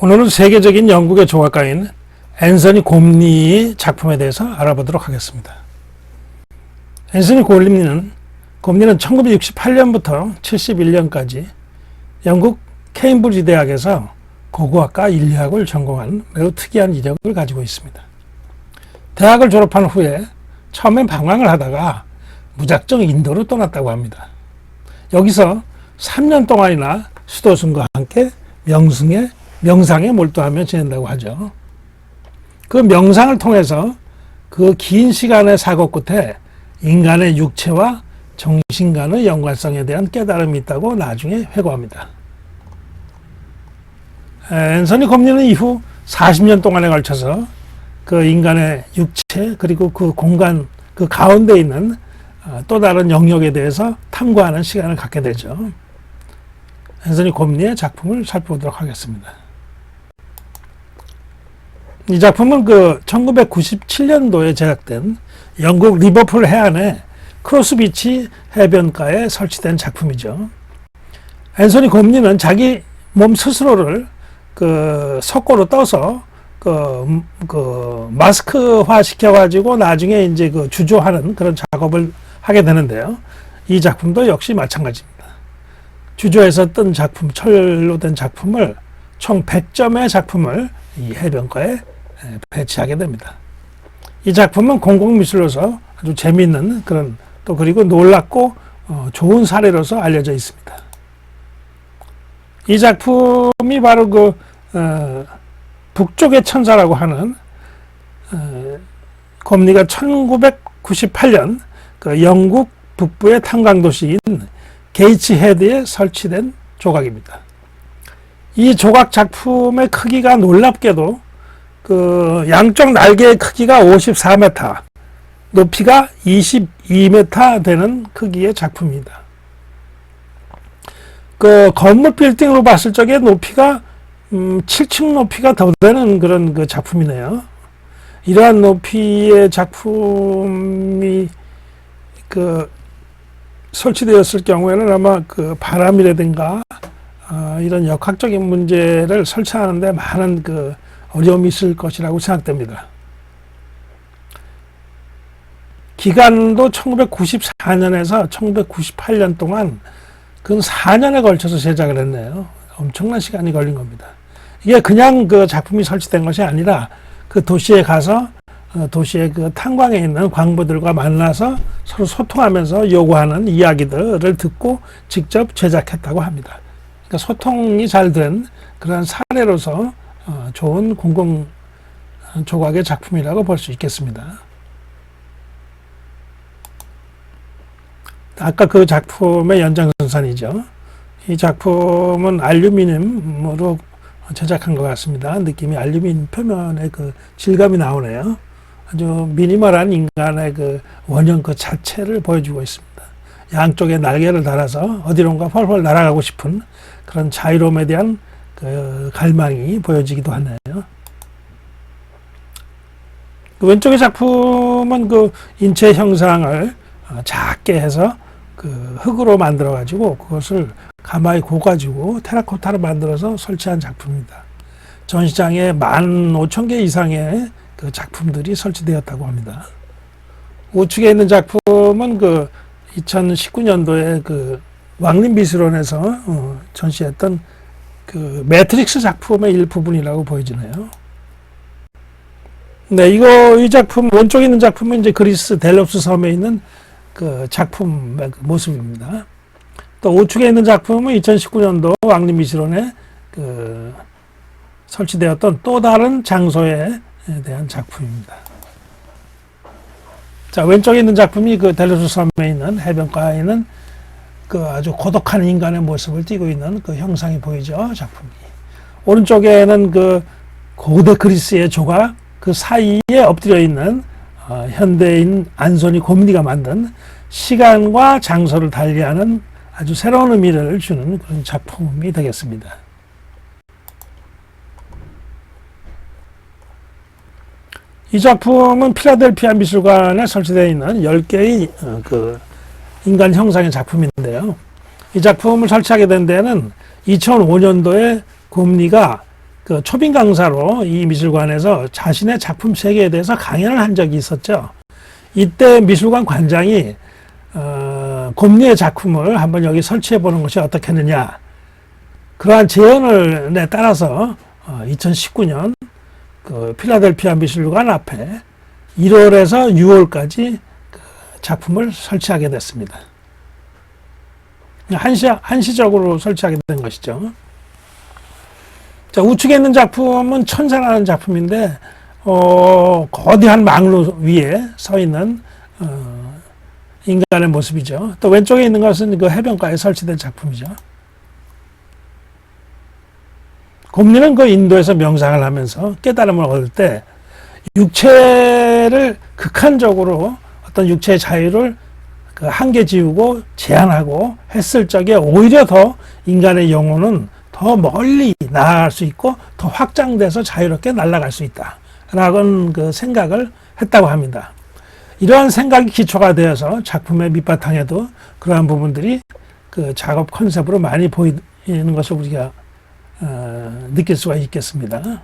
오늘은 세계적인 영국의 조각가인 앤서니 곰리의 작품에 대해서 알아보도록 하겠습니다. 앤서니 곰리는 1968년부터 71년까지 영국 케임브리지 대학에서 고고학과 인류학을 전공한 매우 특이한 이력을 가지고 있습니다. 대학을 졸업한 후에 처음엔 방황을 하다가 무작정 인도로 떠났다고 합니다. 여기서 3년 동안이나 수도승과 함께 명상에 몰두하며 지낸다고 하죠. 그 명상을 통해서 그 긴 시간의 사고 끝에 인간의 육체와 정신 간의 연관성에 대한 깨달음이 있다고 나중에 회고합니다. 앤서니 곰리는 이후 40년 동안에 걸쳐서 그 인간의 육체 그리고 그 공간 그 가운데 있는 또 다른 영역에 대해서 탐구하는 시간을 갖게 되죠. 앤서니 곰리의 작품을 살펴보도록 하겠습니다. 이 작품은 1997년도에 제작된 영국 리버풀 해안의 크로스비치 해변가에 설치된 작품이죠. 앤서니 곰리는 자기 몸 스스로를 석고로 떠서 마스크화 시켜가지고 나중에 이제 주조하는 그런 작업을 하게 되는데요. 이 작품도 역시 마찬가지입니다. 주조해서 뜬 작품, 철로 된 작품을 총 100점의 작품을 이 해변가에 배치하게 됩니다. 이 작품은 공공미술로서 아주 재미있는 그리고 놀랍고 좋은 사례로서 알려져 있습니다. 이 작품이 바로 북쪽의 천사라고 하는 곰리가 1998년 영국 북부의 탄광도시인 게이츠 헤드에 설치된 조각입니다. 이 조각 작품의 크기가 놀랍게도 양쪽 날개의 크기가 54m, 높이가 22m 되는 크기의 작품입니다. 건물 빌딩으로 봤을 적에 높이가 7층 높이가 더 되는 그런 작품이네요. 이러한 높이의 작품이 설치되었을 경우에는 아마 바람이라든가 이런 역학적인 문제를 설치하는데 많은 어려움이 있을 것이라고 생각됩니다. 기간도 1994년에서 1998년 동안 근 4년에 걸쳐서 제작을 했네요. 엄청난 시간이 걸린 겁니다. 이게 그냥 작품이 설치된 것이 아니라 도시에 가서 도시의 탄광에 있는 광부들과 만나서 서로 소통하면서 요구하는 이야기들을 듣고 직접 제작했다고 합니다. 그러니까 소통이 잘 된 그런 사례로서 좋은 공공 조각의 작품이라고 볼 수 있겠습니다. 아까 그 작품의 연장선상이죠. 이 작품은 알루미늄으로 제작한 것 같습니다. 느낌이 알루미늄 표면의 질감이 나오네요. 아주 미니멀한 인간의 원형 자체를 보여주고 있습니다. 양쪽에 날개를 달아서 어디론가 펄펄 날아가고 싶은 그런 자유로움에 대한 갈망이 보여지기도 하네요. 왼쪽의 작품은 인체 형상을 작게 해서 흙으로 만들어 가지고 그것을 가마에 고가지고 테라코타로 만들어서 설치한 작품입니다. 전시장에 15,000개 이상의 작품들이 설치되었다고 합니다. 우측에 있는 작품은 2019년도에 왕립미술원에서 전시했던 매트릭스 작품의 일부분이라고 보여지네요. 네, 이 작품, 왼쪽에 있는 작품은 이제 그리스 델롭스 섬에 있는 작품의 모습입니다. 또 우측에 있는 작품은 2019년도 왕립미술원에 설치되었던 또 다른 장소에 대한 작품입니다. 자, 왼쪽에 있는 작품이 델롭스 섬에 있는 해변가에 있는 아주 고독한 인간의 모습을 띠고 있는 형상이 보이죠, 작품이. 오른쪽에는 고대 그리스의 조각, 그 사이에 엎드려 있는 현대인 앤서니 곰리가 만든 시간과 장소를 달리하는 아주 새로운 의미를 주는 그런 작품이 되겠습니다. 이 작품은 필라델피아 미술관에 설치되어 있는 10개의 인간 형상의 작품인데요. 이 작품을 설치하게 된 데는 2005년도에 곰리가 그 초빙 강사로 이 미술관에서 자신의 작품 세계에 대해서 강연을 한 적이 있었죠. 이때 미술관 관장이 곰리의 작품을 한번 여기 설치해 보는 것이 어떻겠느냐, 그러한 제언을 따라서 2019년 그 필라델피아 미술관 앞에 1월에서 6월까지 그 작품을 설치하게 됐습니다. 한시적으로 설치하게 된 것이죠. 자, 우측에 있는 작품은 천사라는 작품인데, 거대한 망루 위에 서 있는, 인간의 모습이죠. 또 왼쪽에 있는 것은 그 해변가에 설치된 작품이죠. 곰리는 그 인도에서 명상을 하면서 깨달음을 얻을 때 육체를 극한적으로 어떤 육체의 자유를 그 한계 지우고 제한하고 했을 적에 오히려 더 인간의 영혼은 더 멀리 나아갈 수 있고 더 확장돼서 자유롭게 날아갈 수 있다 라는 그 생각을 했다고 합니다. 이러한 생각이 기초가 되어서 작품의 밑바탕에도 그러한 부분들이 그 작업 컨셉으로 많이 보이는 것을 우리가 느낄 수가 있겠습니다.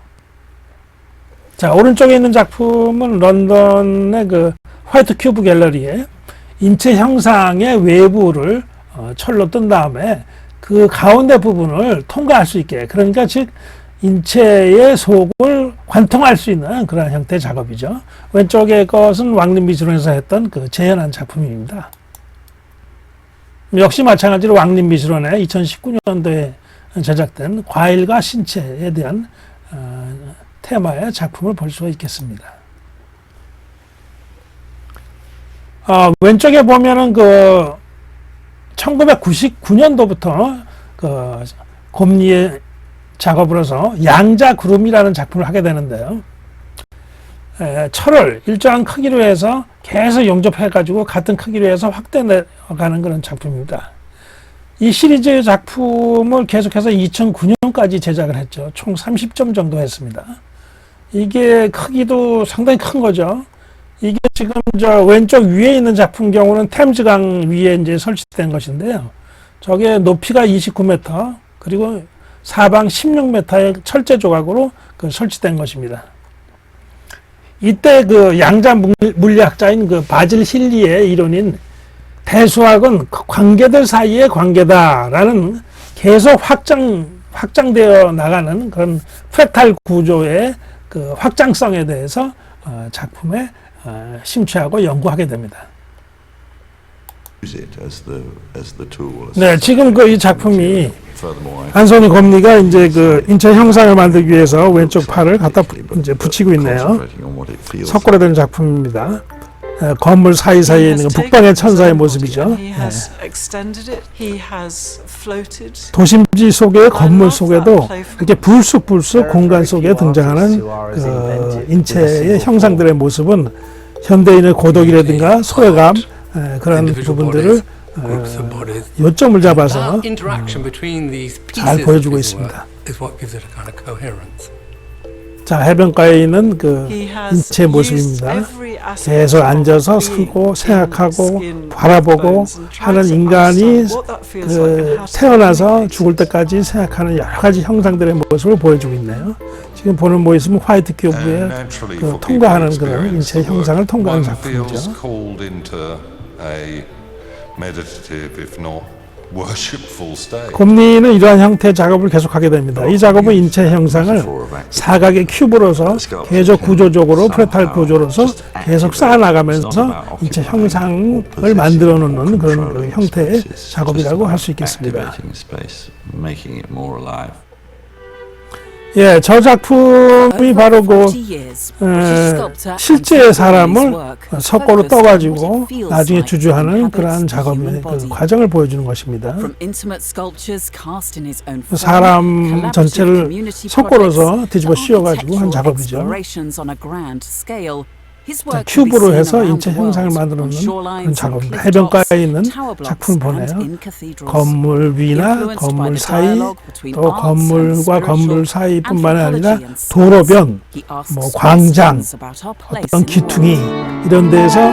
자, 오른쪽에 있는 작품은 런던의 그 화이트 큐브 갤러리에 인체 형상의 외부를 철로 뜬 다음에 그 가운데 부분을 통과할 수 있게, 그러니까 즉 인체의 속을 관통할 수 있는 그런 형태의 작업이죠. 왼쪽의 것은 왕립미술원에서 했던 그 재현한 작품입니다. 역시 마찬가지로 왕립미술원에 2019년도에 제작된 과일과 신체에 대한 테마의 작품을 볼 수가 있겠습니다. 왼쪽에 보면은 그 1999년도부터 그 곰리의 작업으로서 양자구름이라는 작품을 하게 되는데요. 철을 일정한 크기로 해서 계속 용접해가지고 같은 크기로 해서 확대해가는 그런 작품입니다. 이 시리즈의 작품을 계속해서 2009년까지 제작을 했죠. 총 30점 정도 했습니다. 이게 크기도 상당히 큰 거죠. 이게 지금 저 왼쪽 위에 있는 작품 경우는 템즈강 위에 이제 설치된 것인데요. 저게 높이가 29m, 그리고 사방 16m의 철제 조각으로 그 설치된 것입니다. 이때 그 양자 물리학자인 그 바질 힐리의 이론인 대수학은 관계들 사이의 관계다라는 계속 확장되어 나가는 그런 프랙탈 구조의 그 확장성에 대해서 작품에 심취하고 연구하게 됩니다. 네, 지금 그 이 작품이 안소니 곰리가 이제 그 인체 형상을 만들기 위해서 왼쪽 팔을 갖다 이제 붙이고 있네요. 석고라된 작품입니다. 건물 사이사이에 있는 북방의 천사의 모습이죠. 네. 도심지 속의 건물 속에도 이렇게 불쑥불쑥 공간 속에 등장하는 그 인체의 형상들의 모습은 현대인의 고독이라든가 소외감, 그런 부분들을 요점을 잡아서 잘 보여주고 있습니다. 자, 해변가에 있는 그 인체 모습입니다. 계속 앉아서 서고 생각하고 바라보고 하는 인간이 그 태어나서 죽을 때까지 생각하는 여러 가지 형상들의 모습을 보여주고 있네요. 지금 보는 모습은 화이트 큐브에 그 통과하는 그런 인체 형상을 통과하는 작품이죠. 곰리는 이러한 형태의 작업을 계속하게 됩니다. 이 작업은 인체 형상을 사각의 큐브로서 계속 구조적으로 프레탈 구조로서 계속 쌓아나가면서 인체 형상을 만들어 놓는 그런 그 형태의 작업이라고 할 수 있겠습니다. 예, 저 작품이 바로 그 실제 사람을 석고로 떠가지고 나중에 주주하는 그러한 작업의 그 과정을 보여주는 것입니다. 사람 전체를 석고로서 뒤집어 씌워가지고 한 작업이죠. 자, 큐브로 해서 인체 형상을 만들어 놓는 그런 작업입니다. 해변가에 있는 작품을 보네요. 건물 위나 건물 사이, 또 건물과 건물 사이뿐만 아니라 도로변, 뭐 광장, 어떤 기퉁이 이런 데에서